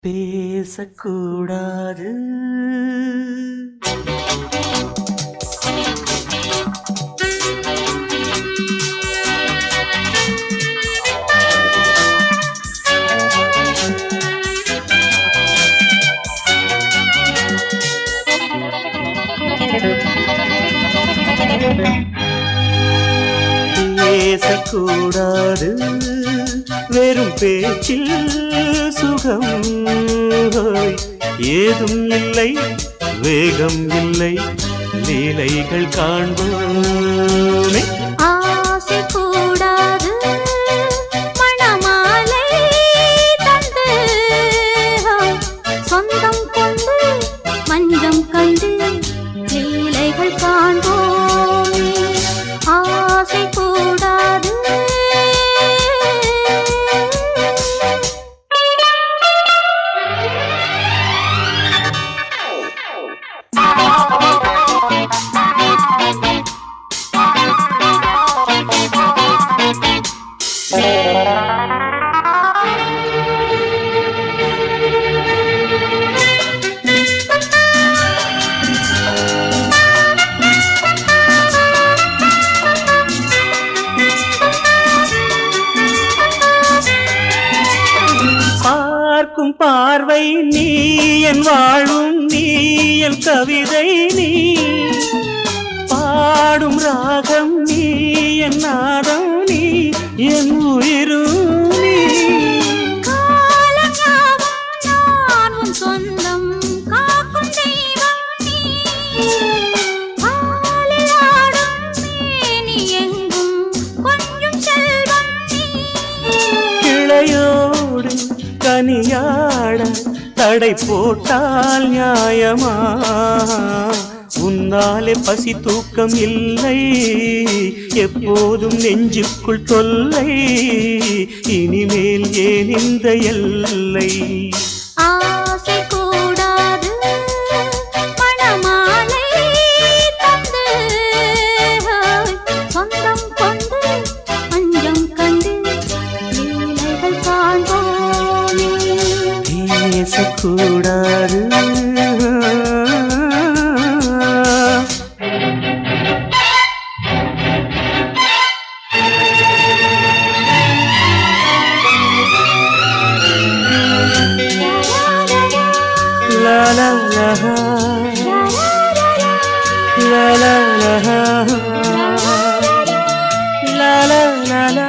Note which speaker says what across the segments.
Speaker 1: பேசக்கூடாது. பேசக்கூடாது வெறும் பேச்சில் சுகம் ஏதும் இல்லை, வேகம் இல்லை, லீலைகள் காண்போமே.
Speaker 2: ஆசை கூடாது மணமாலை தந்து சொந்தம் கொண்டு மஞ்சம் கண்டு லீலைகள் காண்போமே. ஆசை கூடாது
Speaker 1: பார்க்கும் பார்வை நீ என் வாழும், நீ என் கவிதை, நீ பாடும் ராகம், நீ என் நாதம், நீ என் உயிரும் நீ.
Speaker 2: நான் உன் சொந்தம் காக்கும் தெய்வம் நீ. பாலில் ஆடும் மேனி எங்கும் கொஞ்சம் செல்வம் நீ.
Speaker 1: கிளையோடு கனியாட தடை போட்டால் நியாயமா? உன்னாலே பசி தூக்கம் இல்லை, எப்போதும் நெஞ்சுக்குள் தொல்லை, இனிமேல் ஏன் இந்த எல்லை?
Speaker 2: ஆசை கூடாது மணமாலை தந்து சொந்தம் கொண்டு மஞ்சம் கண்டு லீலைகள் காண்போமே.
Speaker 1: பேசக்கூடாது la la la la la la la la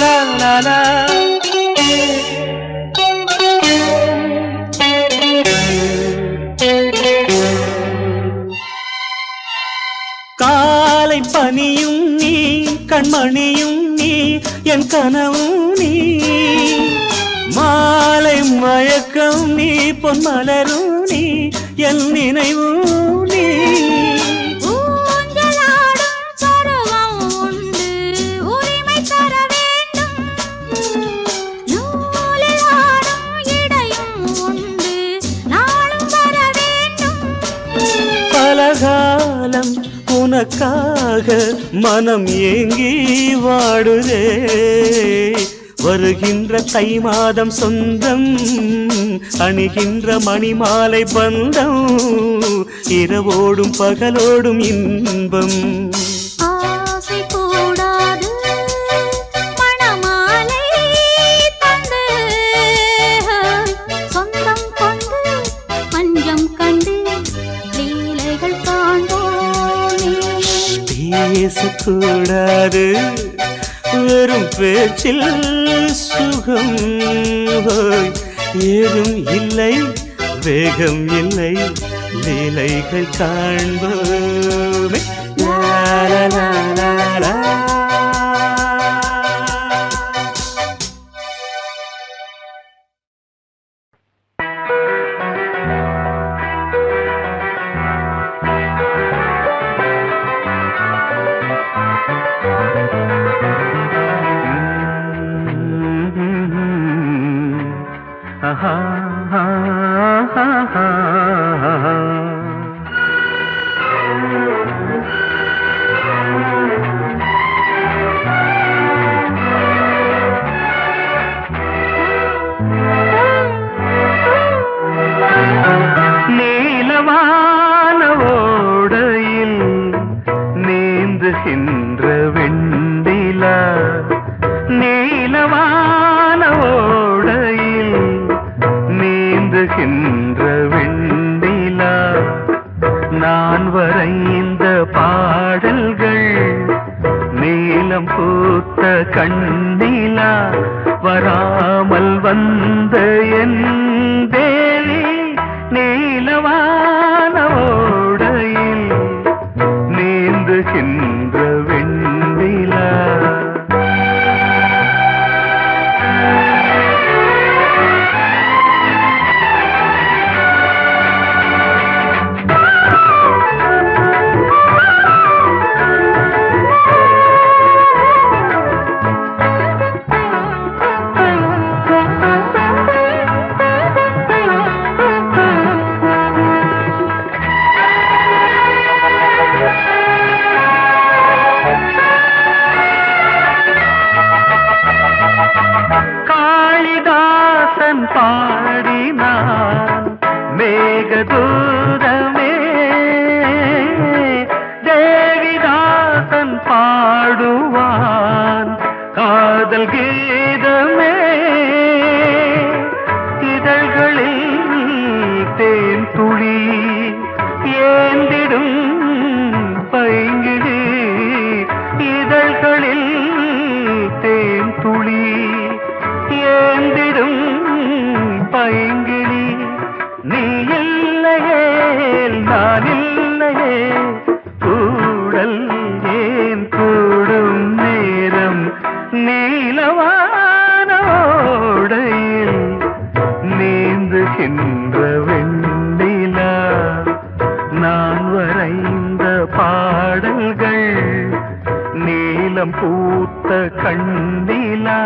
Speaker 1: la la la la. காலை பனியும் நீ, கண்மணியும் நீ, என் கனவும் நீ, மாலை மயக்கம் நீ, பொன்மலரும் நீ, என் நினைவும் நீ.
Speaker 2: ஊஞ்சலாடும் பருவம் உண்டு, உரிமை தர வேண்டும். நூலில் ஆடும் இடையும் உண்டு, நாளும் வர வேண்டும்.
Speaker 1: பலகாலம் உனக்காக மனம் ஏங்கி வாடுதே, வருகின்ற தை மாதம் சொந்தம், அணிகின்ற மணிமாலை பந்தம், இரவோடும் பகலோடும் இன்பம்.
Speaker 2: ஆசை கூடாது மணமாலை தந்து சொந்தம் கொண்டு மஞ்சம் கண்டு லீலைகள் காண்போமே.
Speaker 1: பேசக்கூடாது வெறும் பேச்சில் சுகம் ஏதும் இல்லை, வேகம் இல்லை, லீலைகள் காண்போமே. லா லா லா லா லா. நீந்துகின்ற வெண்டிலா நீலவான ஓடையில் நீந்துகின்ற வெண்டிலா நான் வரைந்த பாடல்கள் நீலம் பூத்த கண்ணிலா வராமல் வந்த என் தேவி நீலவான ஓடையில் நீந்துகின்ற வெண்டிலா பாடினான் மேகதூதமே தேவிதாசன் பாடுவான் காதல் கீதமே இதழ்களில் தேன் துளி ஏந்திடும் பைங்கிழி இதழ்களில் தேன் துளி ஏந்திடும் பைங்கிளி நீ இல்லையே நான் இல்லையே கூடல் ஏன் கூடும் நேரம் நீலவானோடையில் நீந்துகின்ற வெண்டிலா நான் வரைந்த பாடல்கள் நீலம் பூத்த கண்ணிலா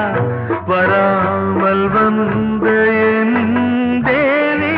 Speaker 1: வராமல் வந்த என் தேவி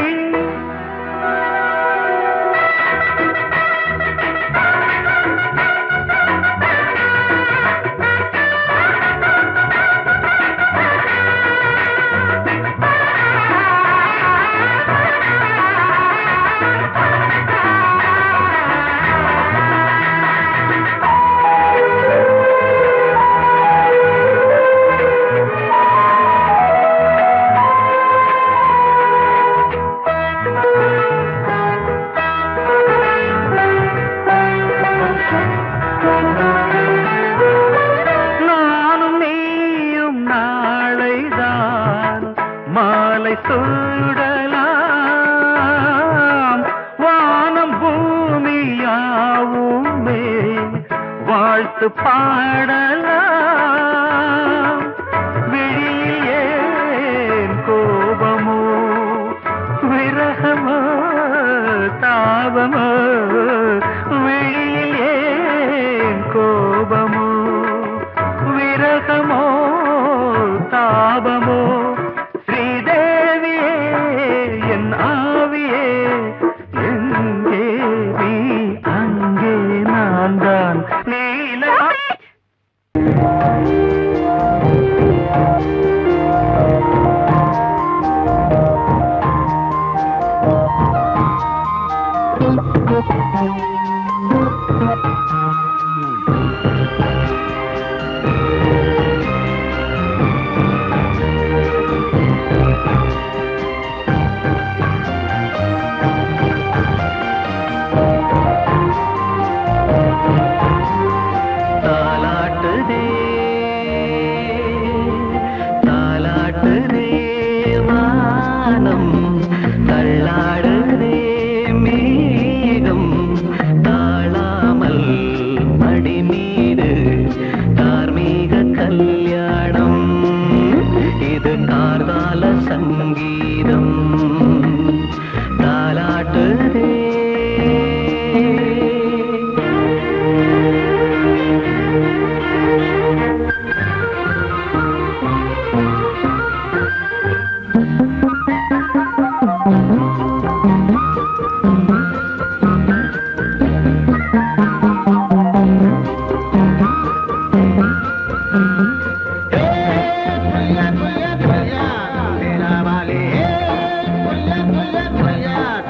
Speaker 1: மாலை சூடலாம் வானம் பூமியாவுமே வாழ்த்து பாடலாம் விழியே கோபமோ விரகமோ தாபமோ விழியே கோபமோ விரகமோ தாபமோ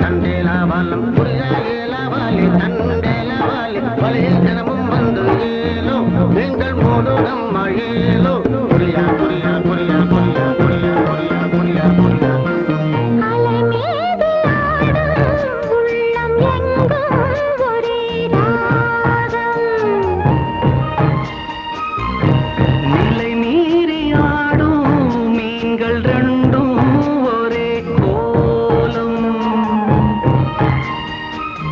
Speaker 3: தண்டேலா வாலம் புரியா ஏலா வாலி தண்டேலா வாலி வலையில் தினமும் வந்து மயிலோ எங்கள் மோதுரம் மயிலோ புரியா புரியா புரியா புரியா புரியா புரியா புரியா புரியா
Speaker 2: அலை மீது ஆடும் உள்ளம் எங்கும் ஒரே ராகம்.
Speaker 1: நிலை மீறி ஆடும் மீன்கள் ரெண்டும் ஒரே கோலம்.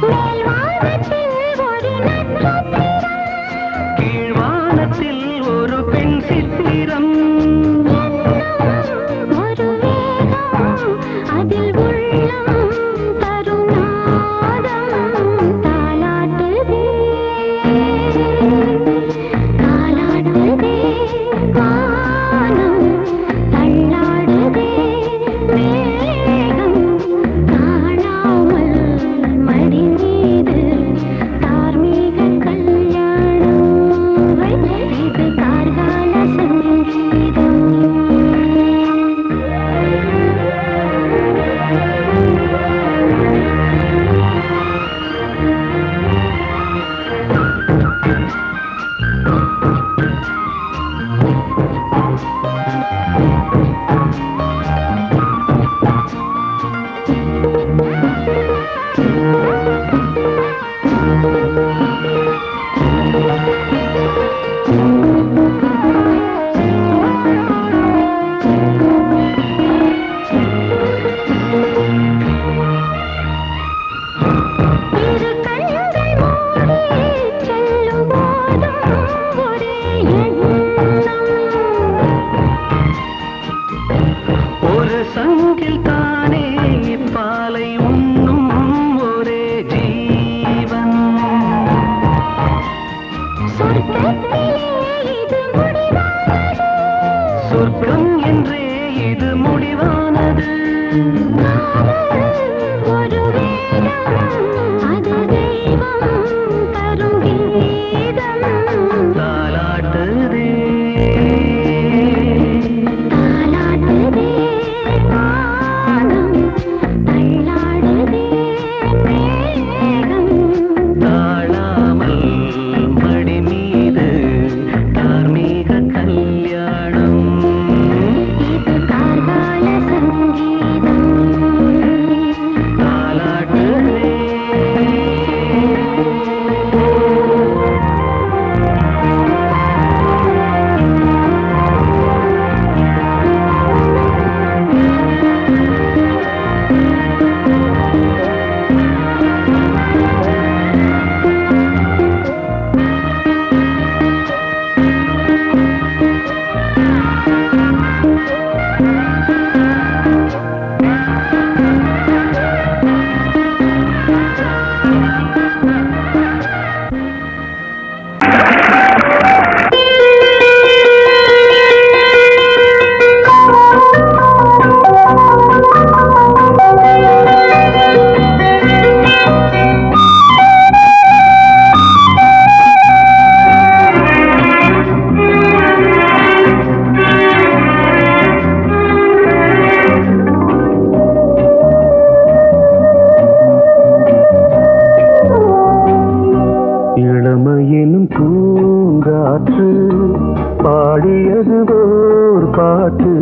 Speaker 2: மேல்வானத்தில் ஒரு நட்சத்திரம்,
Speaker 1: கீழ்வானத்தில் ஒரு பெண் சித்திரம்.
Speaker 2: என்னும் ஒரு வேகம், அதில் உள்ளம் தரும் நாதம் தாலாட்டுதே தாலாட்டுதே வானம் தள்ளாடுதே மேகம் காணாமல் மடி மீது தார்மீக கல்யாணம். இது கார்கால சங்கீதம். இரு கண்கள் மூடி செல்லும் போதும் ஒரே எண்ணம்.
Speaker 1: ஒரு சங்கில் தானே பாலை உண்ணும் ஒரே ஜீவன்.
Speaker 2: சொர்க்கத்திலே இது முடிவானது.
Speaker 1: சொர்க்கம் என்றே இது முடிவானது.
Speaker 2: காதல் ஒரு வேதம், அது தெய்வம் தரும் கீதம்.
Speaker 1: தாலாட்டுதே
Speaker 2: தாலாட்டுதே வானம் தள்ளாடுதே மேகம்
Speaker 1: தாழாமல் மடி மீது தார்மீக கல்யாணம்.
Speaker 2: இது கார்கால சங்கீதம்.
Speaker 1: தாலாட்டுதே இளமையினும் பூங்காற்று பாடியது ஓர் பாட்டு.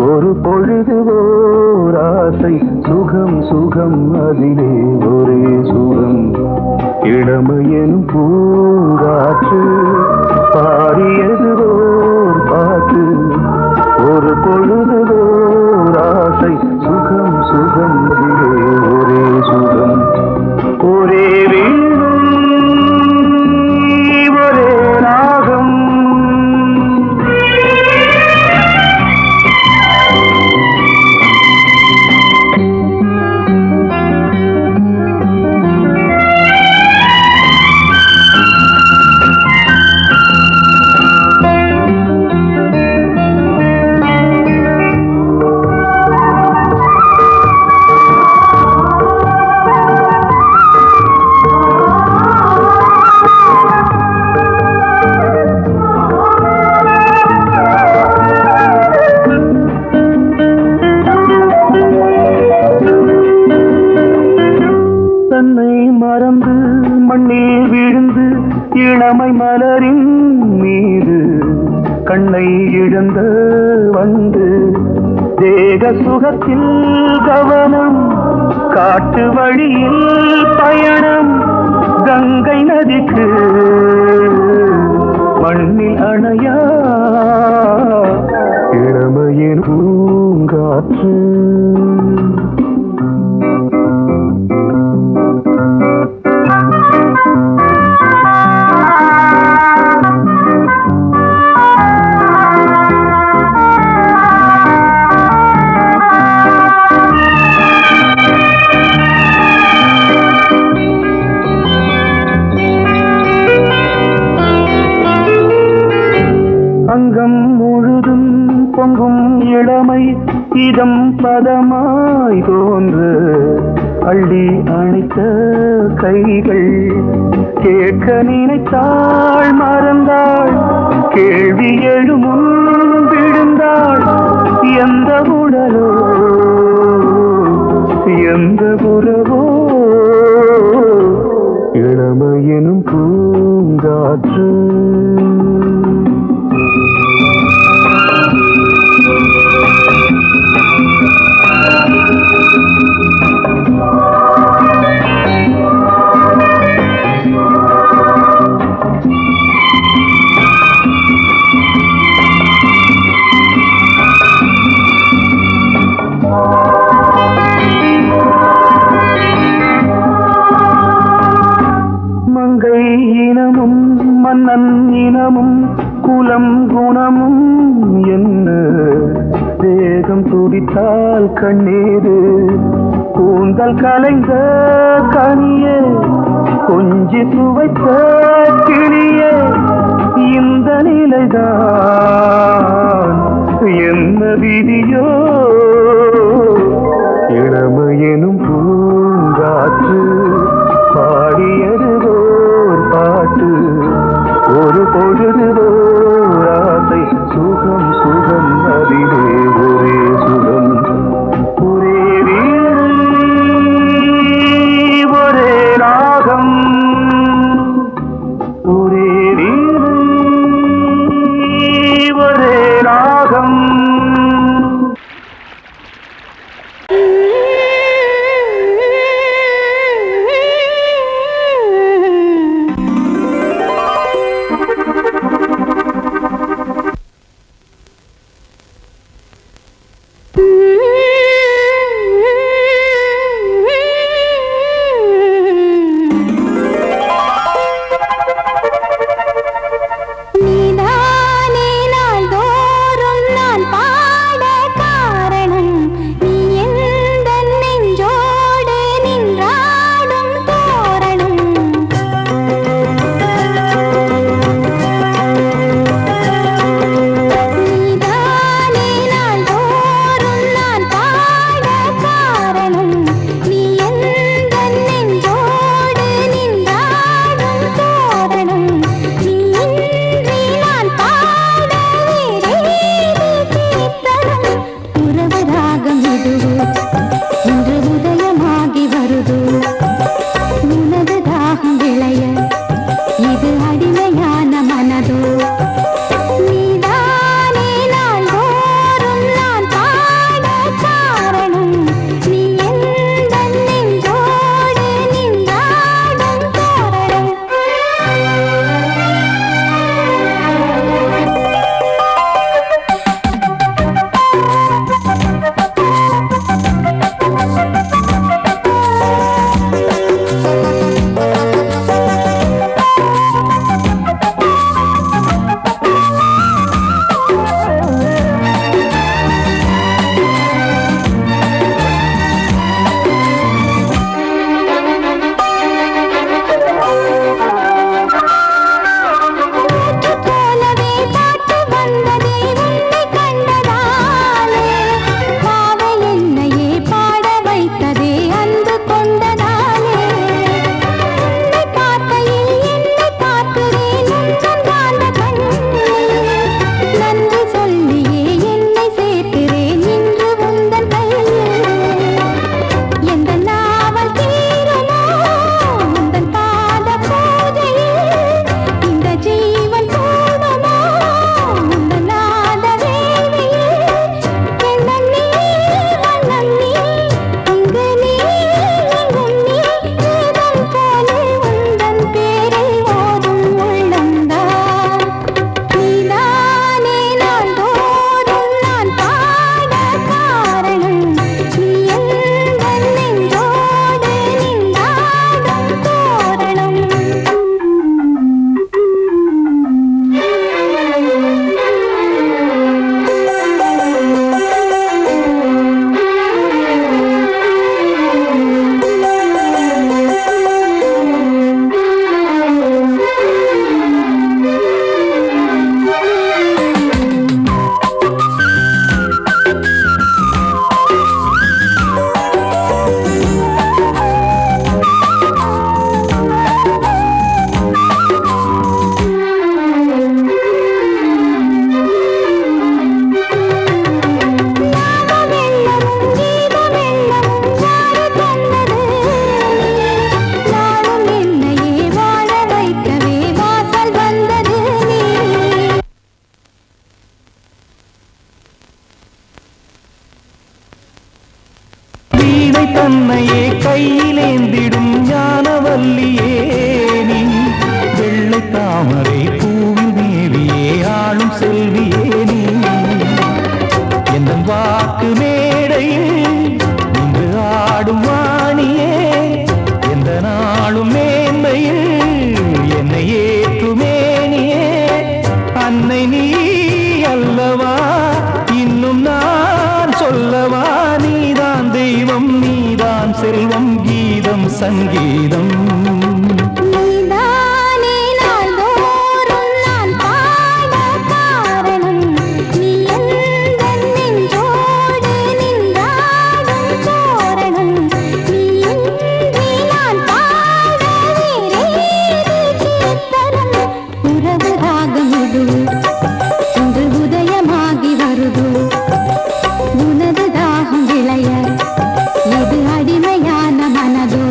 Speaker 1: ஒரு பொழுது ஓர் ஆசை சுகம் சுகம் அதிலே ஒரே சுகம். இளமையினும் பூங்காற்று பாடியது ஓர் பாட்டு. ஒரு பொழுது ஓர் ஆசை சுகம் சுகம் அதிலே ஒரே சுகம். ஒரே வீணை ஒரே ராகம். இளமை மலரின் மீது கண்ணை இழந்த வந்து தேக சுகத்தில் கவனம் காட்டு வழியில் பயணம் கங்கை நதிக்கு மண்ணில் அணையா இளமையின் பூங்காற்று அங்கம் முழுதும் பொங்கும் இளமை இதம் பதமாய் தோன்று அள்ளி அணைத்த கைகள் கேட்க நினைத்தாள் மறந்தாள் கேள்வி எழுமுன் விழுந்தாள் எந்த உடலோ எந்த உறவோ இளமையெனும் பூங்காற்று மங்கை இனமும் மன்னன் இனமும் குலம் குணமும் என்ன வேகம் துடித்தால் கண்ணீரு கூந்தல் கலைந்த கனியே கொஞ்சி துவைத்த கிளியே இந்த நிலைதான் என்ன விதியோ இளமையெனும் பூங்காற்று பாடியது ஓர் பாட்டு ஒரு பொழுது ஓர் ஆசை சுகம் சுகம் அதிலே ஒரே சுகம் ஒரே வீடு ஒரே ராகம் ஒரே வீடு ஒரே ராகம் ஏற்றுமேனியே அன்னை நீ அல்லவா இன்னும் நான் சொல்லவா நீதான் தெய்வம் நீதான் செல்வம் கீதம் சங்கீதம்
Speaker 2: நீதானே நாள்தோறும் நான் பாட காரணம் நீ எந்தன் நெஞ்சோடு நின்றாடும் தோரணம் நீ இன்றி நான் பாட வேறேது கீர்த்தனம் உறவு ராகம் இது இன்று உதயமாகி வருது உனது தாகம் விளைய இது அடிமையான மனதோ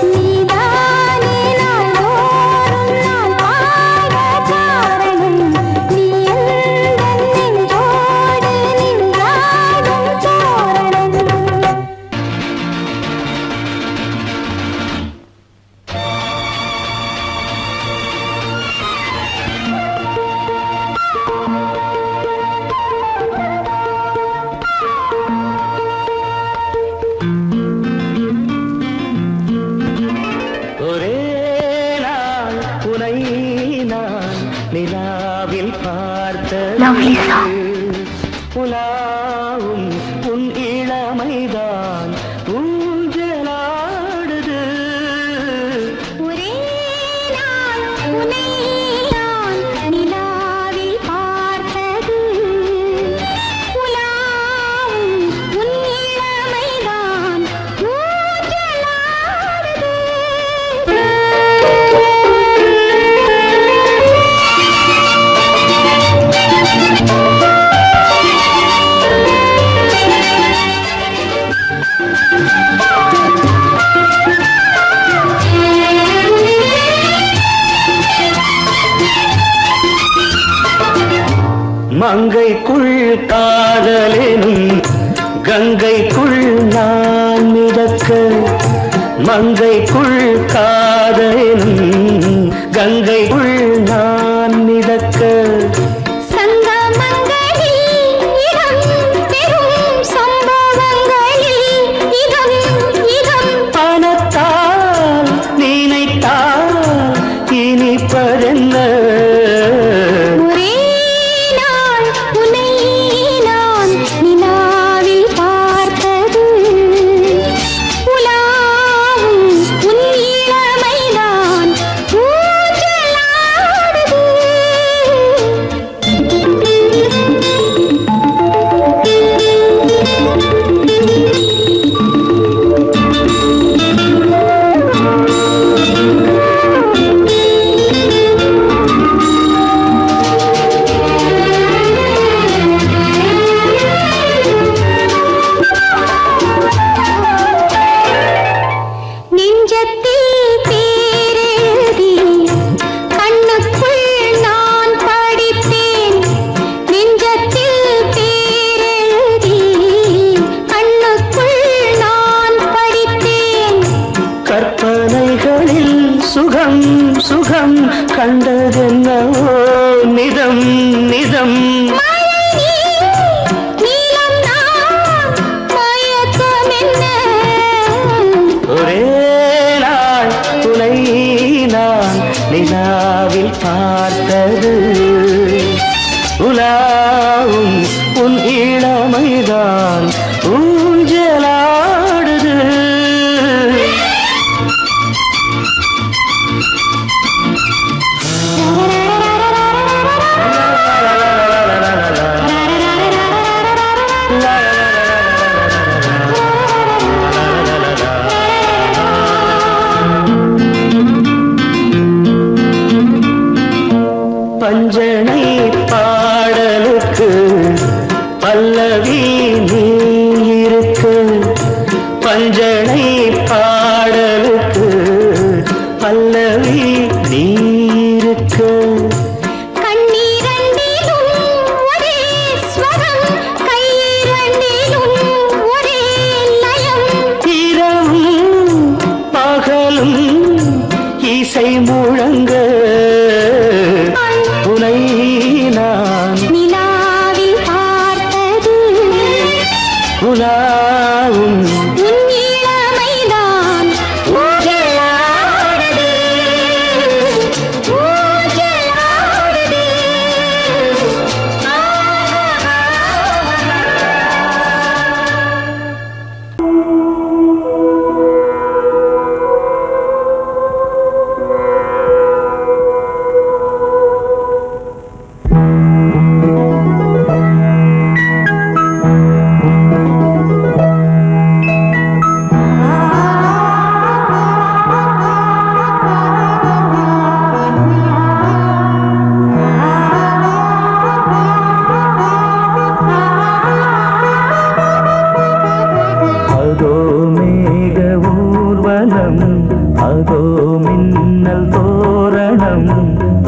Speaker 2: நீதானே நாள்தோறும் நான் பாட காரணம் நீ எந்தன் நெஞ்சோடு நின்றாடும் தோரணம்
Speaker 1: ஒரே நாள் உனை நான் நிலாவில் பார்த்தது உலாவும் உன் இளமைதான் ஊஞ்சலாடுது
Speaker 2: ஒரே நாள் உன்னை நான் நிலாவில் பார்த்தது உலாவும் உன் இளமைதான்
Speaker 1: மங்கைக்குள் காதலெனும் கங்கைக்குள் நான் மிதக்க மங்கைக்குள் காதலெனும் கங்கைக்குள் நான் மிதக்க
Speaker 2: சங்கமங்களில் இடம் பெறும் சம்பவங்களில் இதம் இதம்
Speaker 1: பணத்தால் நினைத்தால் இனிப்பதென்ன
Speaker 2: ஒரே நாள் உன்னை நான் நிலாவில் பார்த்தது உலாவும் உன் இளமைதான் ஊஞ்சலாடுது நெஞ்சத்தில் பேரெழுதி கண்ணுக்குள் நான் படித்தேன் நெஞ்சத்தில் பேரெழுதி கண்ணுக்குள் நான் படித்தேன்
Speaker 1: கற்பனைகளில் சுகம் சுகம் கண்டதென்னவோ நிதம் நிதம்
Speaker 2: மழை நீலம் நான் மயக்கம் என்ன
Speaker 1: ஒரே நாள் உனை நான் நிலாவில் பார்த்தது உலாவும் உன் இளமைதான் ஊஞ்சலாடுது பஞ்சனை பாடலும்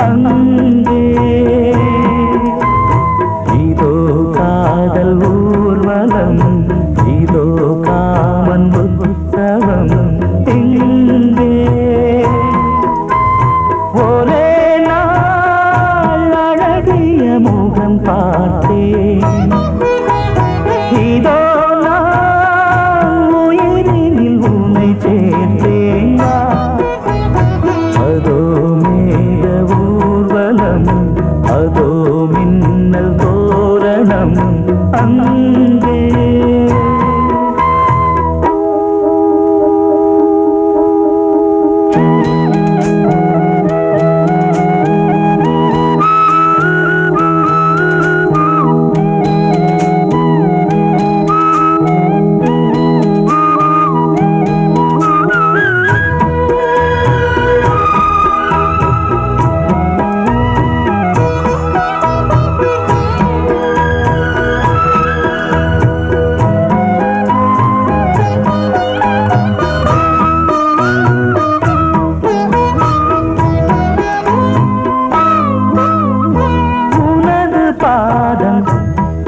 Speaker 1: அங்கே இதோ காதல் ஊர்வலம் இதோ காமன் உற்சவம் இங்கே ஒரே நாள் அழகிய முகம் பார்த்தேன் இதோ நான் உயிரினில் உன்னை சேர்த்தேன் அதோ மேக ஊர்வலம் அதோ மின்னல் தோரணம் அங்கே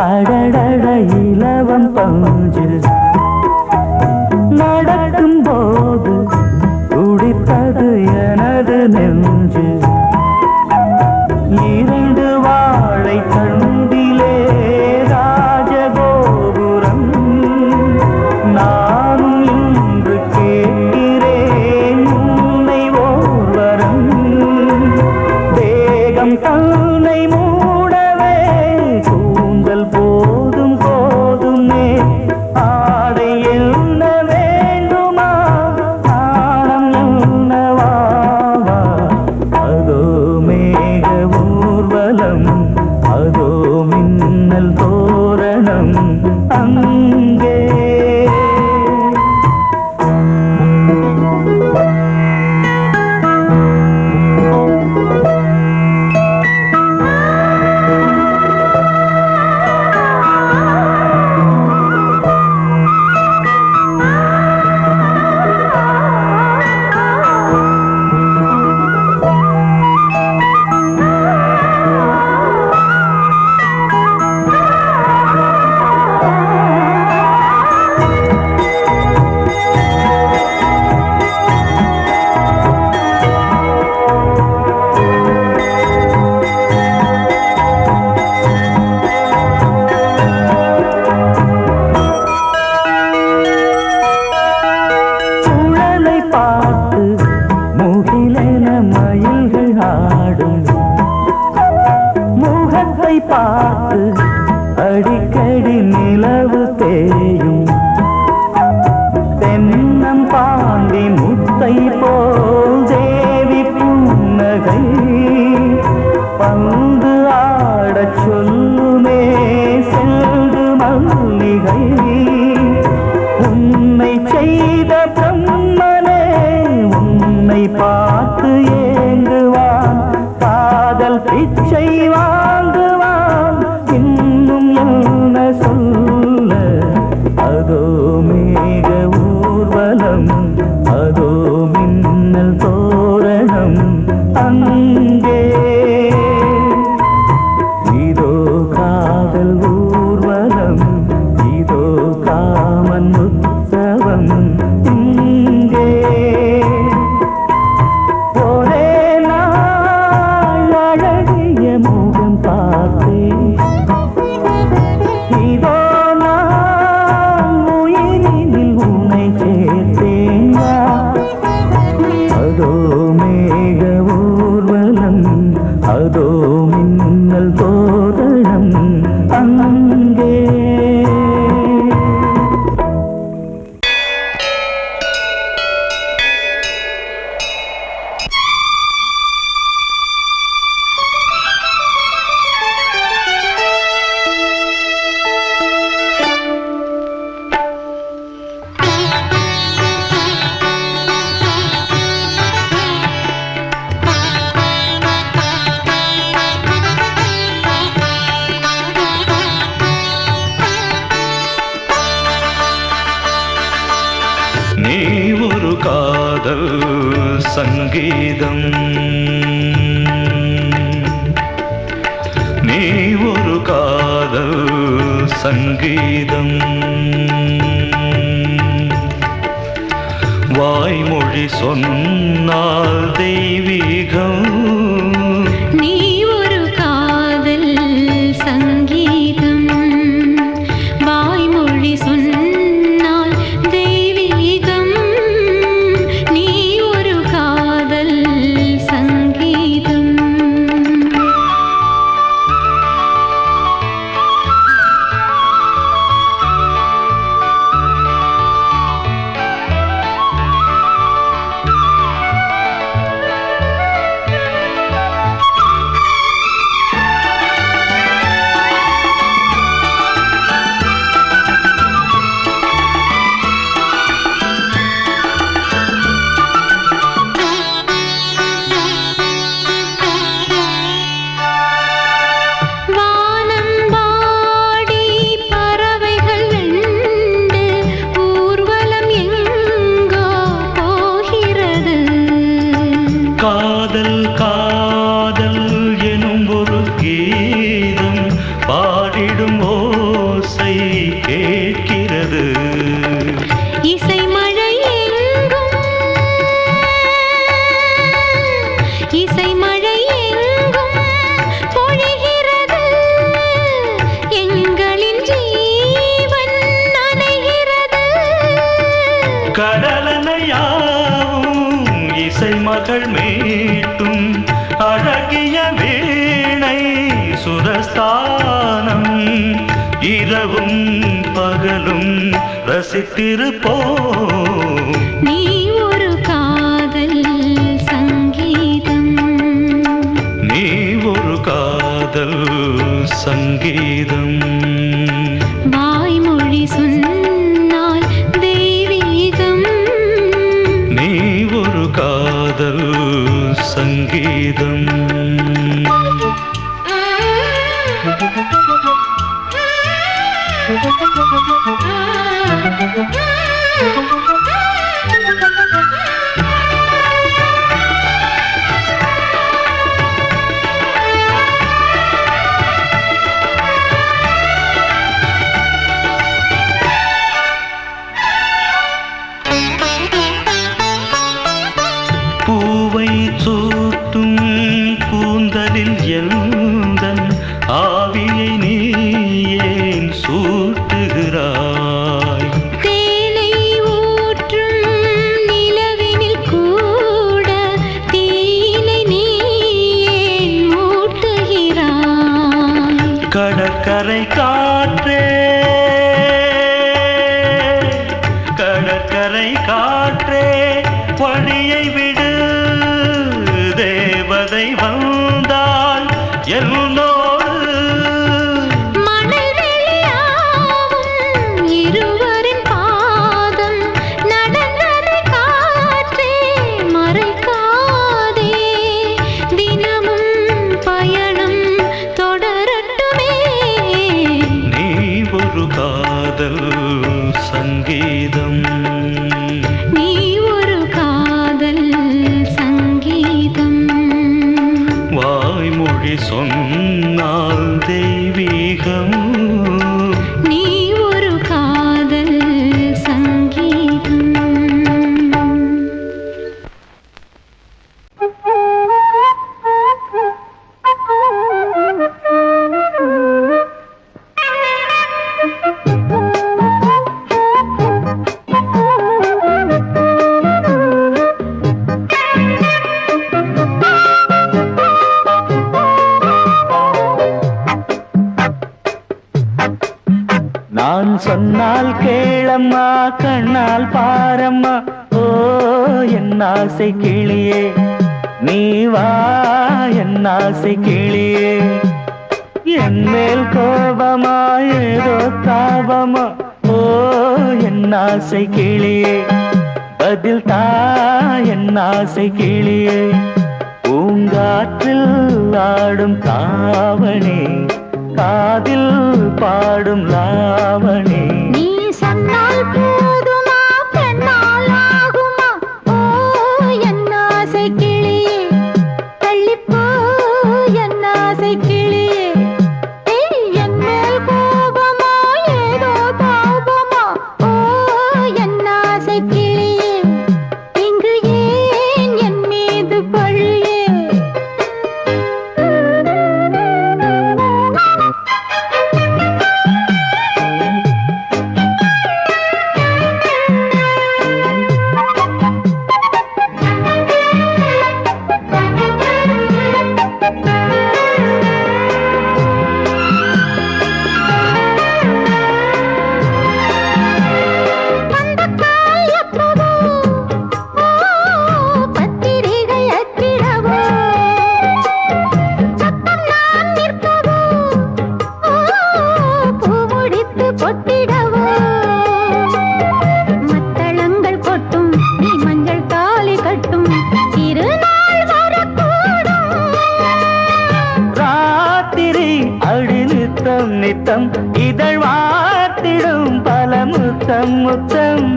Speaker 1: அடடட இலவம் பஞ்சு நடக்கும் போது துடித்தது எனது நெஞ்சு இரண்டு வாழை தண்டிலே ராஜகோபுரம் நானும் இன்று கேட்கிறேன் உன்னை ஓர்வரம் தேகம் தன்னை மூடவே கூந்தல் போதும் போதுமே ஆடை என்ன வேண்டுமா நாணம் என்னவா அதோ மேக ஊர்வலம் அதோ மின்னல் தோரணம் அங்கே பார்த்து அடிக்கடி நிலவு தேயும் தென்னம் பாண்டி முத்தை போல் தேவி புன்னகை பந்து ஆடச் சொல்லுமே செல்து மல்லிகை உன்னை செய்த பிரம்மனே உன்னை பார்த்து ஏங்குவான் காதல் பிச்சை வாங்குவான் இன்னும் என்ன சொல்ல அதோ மேக ஊர்வலம் அதோ மின்னல் தோரணம் அங்கே இதோ காதல் ஊர்வலம் இதோ காமன் உற்சவம் இங்கே ஒரே நாள் அழகிய முகம் பார்த்தேன் இதோ நான் உயிரினில் உன்னை சேர்த்தேன் அதோ மேக ஊர்வலம் அதோ மின்னல் தோரணம் அங்கே
Speaker 4: நீ ஒரு காதல் சங்கீதம்
Speaker 1: சங்கீதம் வாய்மொழி சொன்னால் தெய்வீகம்
Speaker 2: நீ ஒரு காதல் சங்கீதம் வாய்மொழி சொன்னால் தெய்வீகம் நீ ஒரு காதல் சங்கீதம்
Speaker 1: காதல் காதல் எனும் ஒரு கீதம் பாடிடும் ஓசை கேட்கிறது
Speaker 2: இசை மழை எங்கும் இசை மழை எங்கும் பொழிகிறது எங்களின் ஜீவன் நனைகிறது
Speaker 1: கடலனையாவும் இசை மகள் மீட்டும் அழகிய வீணை சுரஸ்தானம் இரவும் பகலும் ரசித்திருப்போம்
Speaker 2: நீ ஒரு காதல் சங்கீதம்
Speaker 1: நீ ஒரு காதல் சங்கீதம்
Speaker 2: வாய்மொழி சொன்னால் தெய்வீகம்
Speaker 1: நீ ஒரு காதல் சங்கீதம் பூவை சூட்டும் கூந்தலில் எந்தன் ஆவியை நீ ஏன் சூட்டுகிறாய்
Speaker 2: தேனை ஊற்றும் நிலவினில் கூட தீனை நீ ஏன் மூட்டுகிறாய்
Speaker 1: கடற்கரை காற்றே கடற்கரை காற்றே பணியை விடு தேவதை வந்தால் என்னோடு
Speaker 2: மணல் வெளியாகும் இருவரின் பாதம் நடந்ததை காற்றே மறைக்காதே தினமும் பயணம் தொடரட்டுமே
Speaker 1: நீ ஒரு காதல் சங்கீதம்
Speaker 2: நீ ஒரு காதல் சங்கீதம்
Speaker 1: வாய்மொழி சொன்னால் தெய்வீகம்
Speaker 2: நீ ஒரு காதல் சங்கீதம்
Speaker 1: நான் சொன்னால் கேளம்மா கண்ணால் பாரம்மா ஓ என் ஆசை கிளியே நீ வா என் ஆசை கிளியே என் மேல் கோபமா ஏதோ தாபமா ஓ என் ஆசை கிளியே பதில் தா என் ஆசை கிளியே பூங்காற்றில் ஆடும் தாவணி காதில் பாடும் லாவணி
Speaker 2: நீ சொன்னால் போதுமா பெண்ணால் ஆகுமா ஓ என் ஆசை கிளியே தள்ளிப்போ என் ஆசை கிளியே என் மேல் கோபமா
Speaker 1: நித்தம் நித்தம் இதழ் வார்த்திடும் பல முத்தம் முத்தம்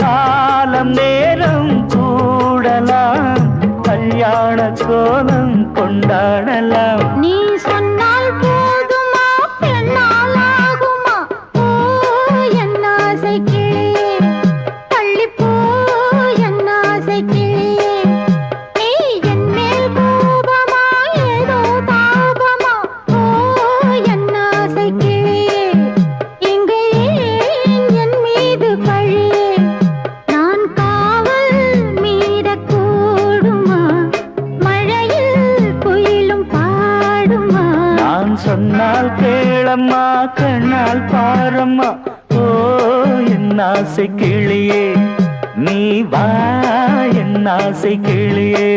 Speaker 1: காலம் நேரம் கூடலாம் கல்யாண கோலம் கொண்டாடலாம்.
Speaker 2: நீ சொன்னால் போதுமா பெண்ணால் ஆகுமா? ஓ என் ஆசை கிளியே தள்ளிப்போ என் ஆசை கிளியே. நீ என் மேல் கோபமா ஏதோ தாபமா? ஓ என் ஆசை கிளியே இங்கே ஏன் என் மீது பழியே? நான் காவல் மீறக்கூடுமா? மழையில் குயிலும் பாடுமா?
Speaker 1: நான் சொன்னால் கேளம்மா கண்ணால் பாரம்மா. ஓ என் ஆசை கிளியே நீ வா என் ஆசை கிளியே.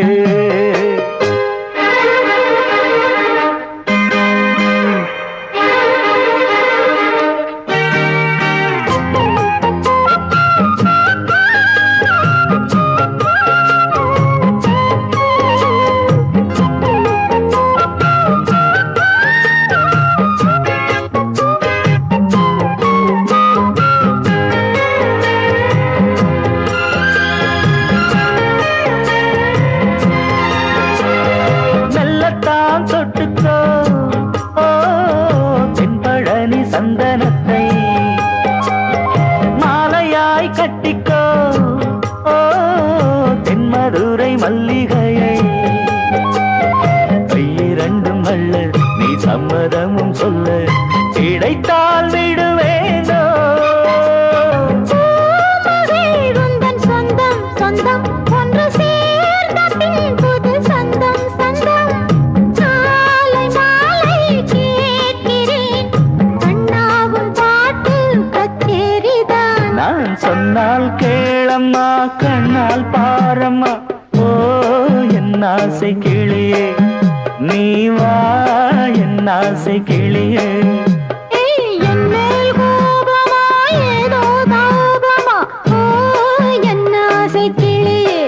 Speaker 1: மெல்லத்தான் தொட்டுக்கோ ஓ தென்பழனி சந்தனத்தை மாலையாய் கட்டிக்கோ ஓ தென்மதுரை மல்லிகையை. கையிரண்டும் அல்ல நீ சம்மதமும் சொல்ல கிடைத்தால் விடுவேனோ.
Speaker 2: உந்தன் சொந்தம் சொந்தம் ஒன்று சேர்ந்த பின் புது சொந்தம் சொந்தம். மாலை மாலை கேட்கிறேன் கண்ணாவும் பாட்டு கச்சேரிதான்.
Speaker 1: நான் சொன்னால் கேளம்மா கண்ணால் பாரம்மா. ஓ என் ஆசை கிளியே நீ வா என் ஆசை கிளியே.
Speaker 2: என் மேல் கோபமா ஏதோ தாபமா? ஓ என் ஆசை கிளியே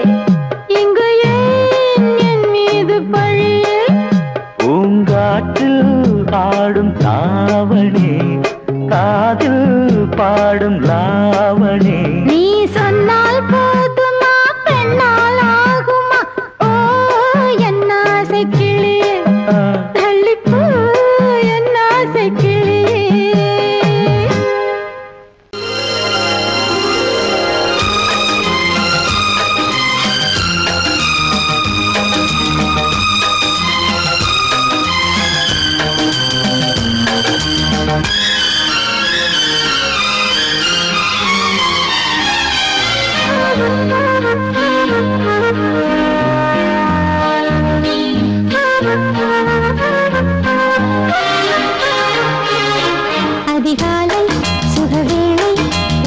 Speaker 2: இங்கு ஏன் என் மீது பழியே?
Speaker 1: பூங்காற்றில் ஆடும் தாவணி காதில் பாடும் லாவணி.
Speaker 2: நீ சொன்னால் போதுமா பெண்ணால் ஆகுமா? ஓ என் ஆசை கிளியே தள்ளிப்போ என் ஆசை கிளியே. அதிகாலை சுகவேளை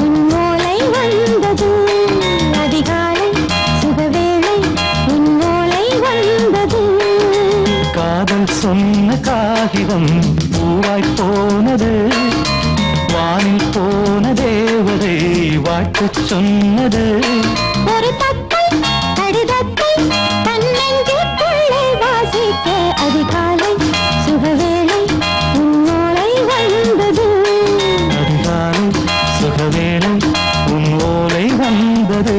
Speaker 2: உன் ஓலை வந்தது. அதிகாலை சுகவேளை உன் ஓலை வந்தது.
Speaker 1: காதல் சொன்ன காகிதம் பூவாய் போனது. வானில் போன தேவதை வாழ்த்துச் சொன்னது.
Speaker 2: ஒரு தத்தை கடிதத்தை தன்னெஞ்சுக்குள்ளே வாசிக்க அதிகாலை சுகவேளை உன் ஓலை வந்தது.
Speaker 1: அதிகாலை சுகவேளை உன் ஓலை வந்தது.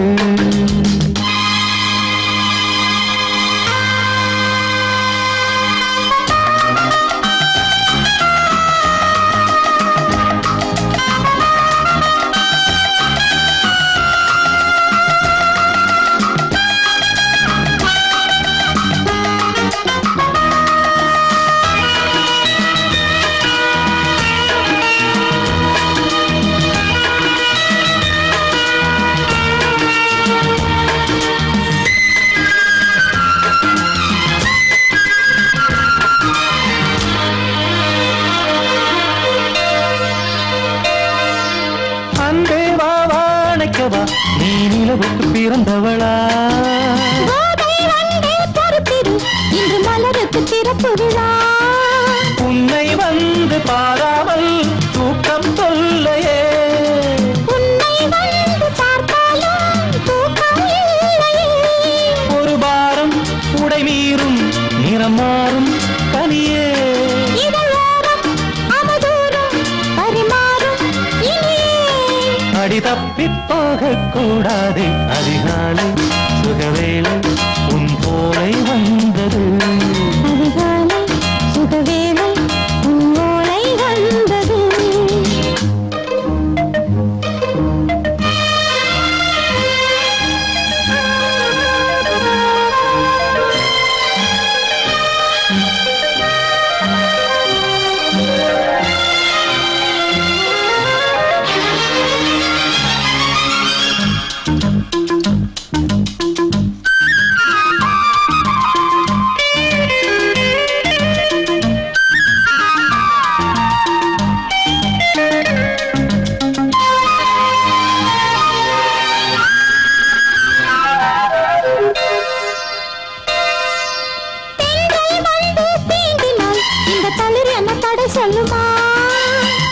Speaker 1: நினைக்கவா நீ நிலவுக்கு பிறந்தவளா?
Speaker 2: இன்று மலருக்கு திறப்பு விழா.
Speaker 1: உன்னை வந்து பாராமல் தூக்கம் சொல்லையே.
Speaker 2: உன்னை வந்து பார்த்தாலும் தூக்கம் இல்லையே.
Speaker 1: ஒரு பாரம் உடை மீறும் நிறம் மாறும் கனியே.
Speaker 2: இதழோரம் அமுதூ
Speaker 1: தப்பிப்போக கூடாது. அதிகாலை சுகவேளை உன் போலை வந்தது.
Speaker 2: அதிகாலை சுகவேளை உன் ஓலை வந்தது.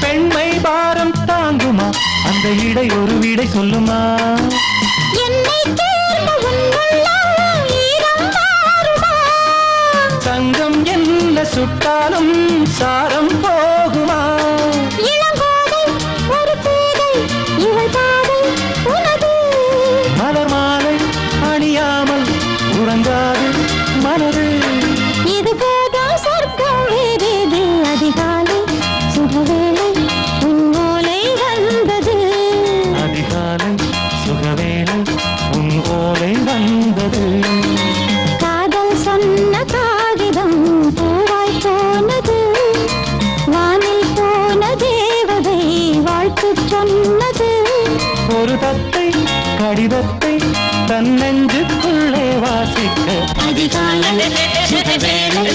Speaker 1: பெண்மை பாரம் தாங்குமா? அந்த இடை ஒரு விடை சொல்லுமா? சங்கம் என்ன சுட்டாலும் சாரம் போகுமா? மலர் மாலை அணியாமல் உறங்காது மனது.
Speaker 2: இது போதும் சொர்க்கம் வேறேது. அதிகாலை சுகவேளை உன் ஓலை வந்தது.
Speaker 1: அதிகாலை சுகவேளை உன் ஓலை வந்தது.
Speaker 2: காதல் சொன்ன காகிதம் பூவாய் போனது. வானில் போன தேவதை வாழ்த்து சொன்னது.
Speaker 1: ஒரு தத்தை கடிதத்தை தன் நெஞ்சுக்குள்ளே வாசிக்க.
Speaker 2: அதிகாலை சுகவேளை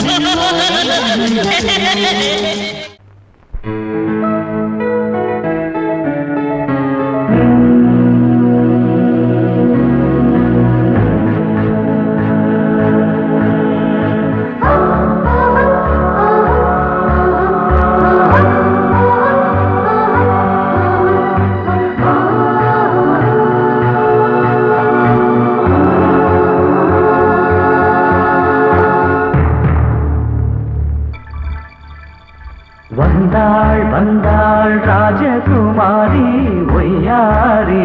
Speaker 2: உன் ஓலை வந்தது.
Speaker 1: வந்தாள் வந்தாள் ராஜகுமாரி ஒய்யாரி.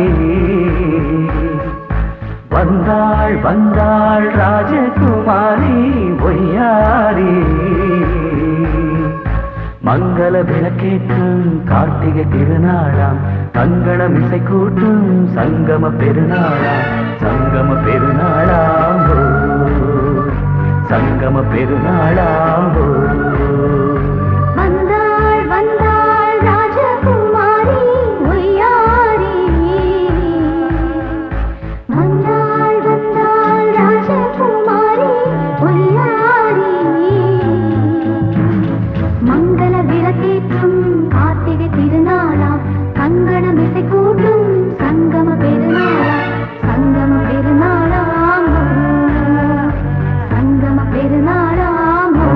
Speaker 1: வந்தாள் வந்தாள் ராஜகுமாரி ஒய்யாரி. மங்கள விளக்கேற்றும் கார்த்திகை திருநாளாம். கங்கணம் இசை கூட்டும் சங்கம பெருநாளாம். சங்கம பெருநாளாம் ஓ, சங்கம பெருநாளாம் ஓ.
Speaker 2: வந்தாள் வந்தாள் ராஜகுமாரி ஒய்யாரி. வந்தாள் வந்தாள் ராஜகுமாரி ஒய்யாரி. மங்கள விளக்கேற்றும் கார்த்திகை திருநாளாம். கங்கணம் இசை கூட்டும் சங்கம பெருநாளாம். சங்கம பெருநாளாம் ஓ, சங்கம பெருநாளாம் ஓ.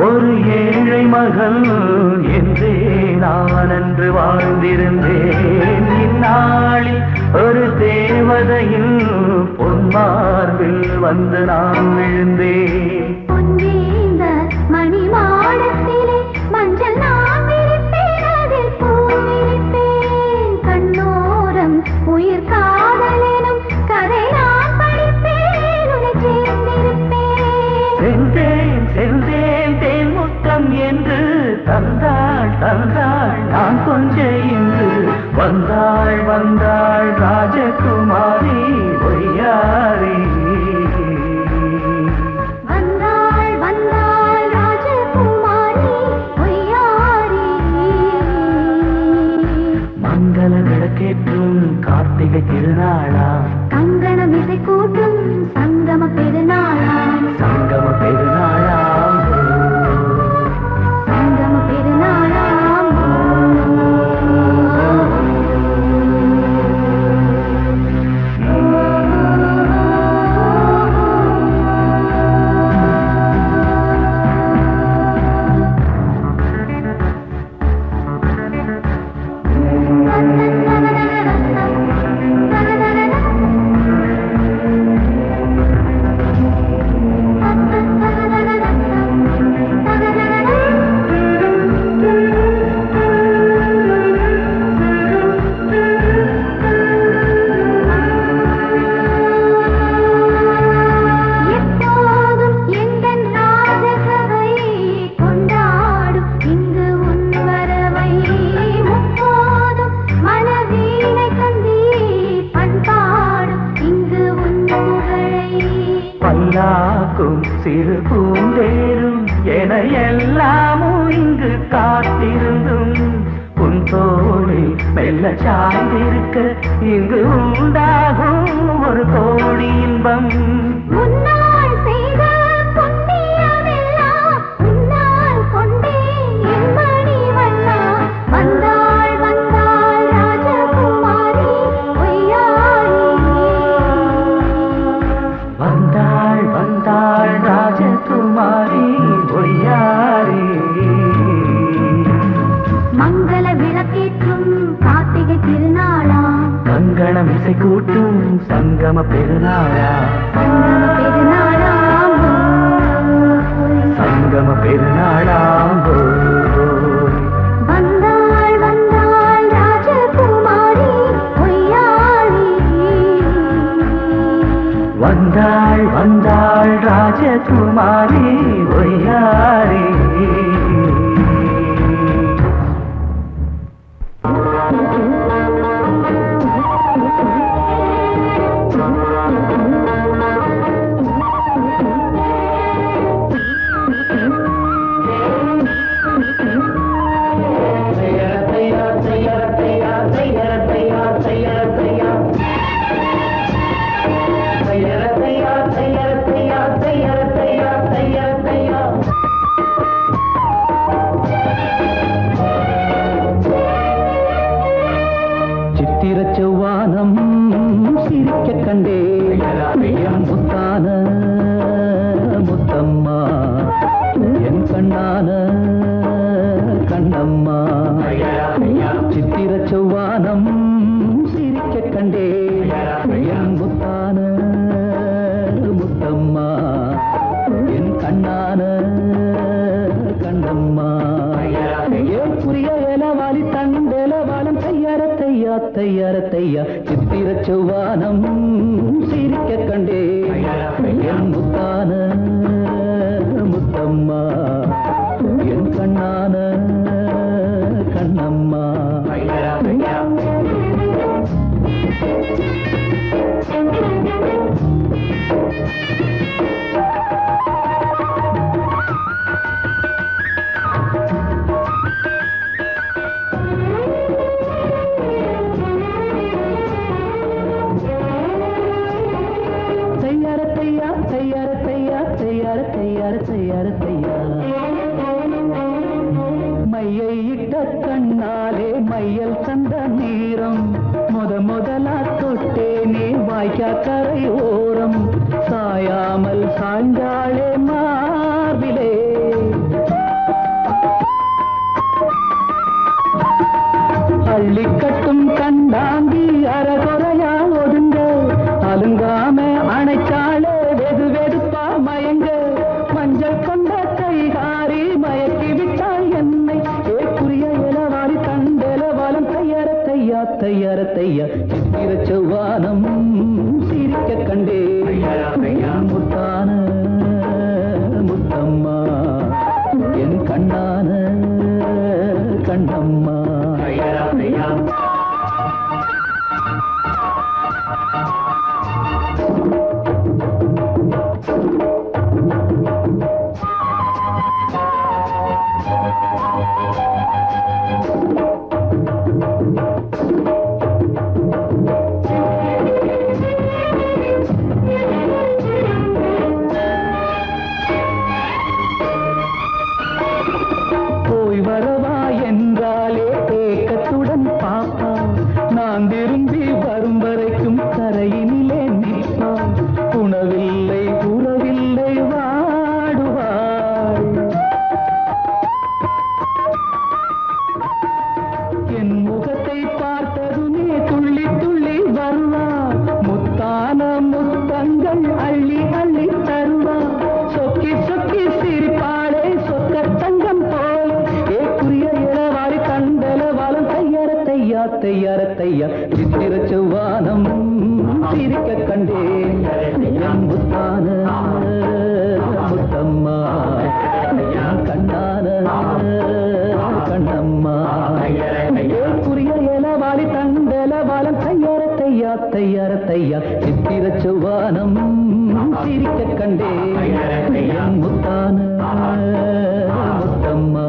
Speaker 1: ஒரு ஏழை மகள் என்றே நான் அன்று வாழ்ந்திருந்தேன். இந்நாளில் ஒரு தேவதையில் பொன்மார்பில் வந்து நான் விழுந்தேன்.
Speaker 2: பொன்னேந்த மணி மாடத்திலே மஞ்சள் நான் விரிப்பேன். அதில் பூ விரிப்பேன். கண்ணோரம் உயிர் காதலெனும் கதை நான் படிப்பேன். உன்னை சேர்ந்திருப்பேன்.
Speaker 1: சென்றேன் சென்றேன் தேன் முத்தம் என்று தந்தாள் தந்தாள் நான் கொஞ்ச இன்று. வந்தாள் வந்தாள் ராஜகுமாரி ஒய்யாரி.
Speaker 2: வந்தாள் வந்தாள் ராஜகுமாரி ஒய்யாரி.
Speaker 1: மங்கள விளக்கேற்றும் கார்த்திகை திருநாளா.
Speaker 2: கங்கணம் இசை கூட்டும் சங்கம பெருநாளாம்.
Speaker 1: பூக்கும் சிறு பூந்தேரும் என எல்லாமும் இங்கு காத்திருந்தும் உன் தோழி மெல்ல சாய்ந்திருக்க இங்கு உண்டாகும் ஒரு கோடி இன்பம்.
Speaker 2: முன்னால் செய்த புண்ணியமெல்லாம் முன்னால் கொண்டேன் என் மணி வண்ணா. வந்தாள் வந்தாள் ராஜகுமாரி பொய்யாரி.
Speaker 1: வந்தாள் வந்தாள் ராஜகுமாரி பொய்யாரி.
Speaker 2: மங்கள விளக்கேற்றும் கார்த்திகை திருநாளாம்
Speaker 1: கங்கணம் இசை கூட்டும் சங்கம பெருநாளா.
Speaker 2: சங்கம பெருநாளாம்
Speaker 1: சங்கம பெருநாளாம்
Speaker 2: வந்தாள் வந்தாள் ராஜகுமாரி பொய்யாரி.
Speaker 1: வந்தாள் வந்தாள் ராஜகுமாரி பொய்யாரி. செவ்வானம் சிரிக்க கண்டே முத்தான முத்தம்மா என் கண்ணான கண்ணம்மா. சித்திர செவ்வானம் சிரிக்க கண்டே என் முத்தான முத்தம்மா என் கண்ணான கண்ணம்மா. ஏன் புரிய ஏலவாலி தண்டேலவாலம் தையார தையா தையார தையா. சித்திர செவ்வானம் சிரிக்க கண்டே என் முத்தான முத்தம்மா என் கண்ணான கண்ணம்மா. மையை இட்ட கண்ணாலே மையல் சந்த நீரம் முதலா தொட்டேனே வாய்க்கா கரை ஓரம். சாயாமல் சாய்ந்தாளே மார்பிலே அள்ளி கட்டும் கண்டாங்கி அரகுறையா ஒதுங்க அலுங்காம அணைச்சாளே வெது வெதுப்பா மயங்க. மஞ்சள் கொண்ட கைகாரி மயக்கி விட்டாள் என்னை. ஏக்குரிய இளவாரி தண்டேலவாலம் தையார தையா தையார தையா. சித்திர செவ்வானம் சிரிக்க கண்டே முத்தான முத்தம்மா என் கண்ணான கண்ணம்மா. போய் வரவா என்றாலே ஏக்கத்துடன் பாப்பா. நான் திரும்பி வரும் வரைக்கும் கரையினிலே நிற்பாள். உணவில்லை உறவில்லை வாடுவாள். என் முகத்தை பார்த்ததுமே துள்ளி துள்ளி வருவாள். முத்தான முத்தங்கள் அள்ளி அள்ளி தருவாள். சொக்கி சொக்கி சிரிப்பாளே சொக்க தங்கம் போல். ஏக்குரிய இளவாரி கண்டலவாலம் தையார தையா தையார தையா. சித்திர செவ்வானம் சிரிக்க கண்டே என் முத்தான முத்தம்மா கண்ணான கண்ணம்மா. ஏக்குரிய இளவாரி தண்டலவாலம் தையார தையா தையார தையா. சித்திர செவ்வானம்
Speaker 4: சிரிக்க கண்டே முத்தான முத்தம்மா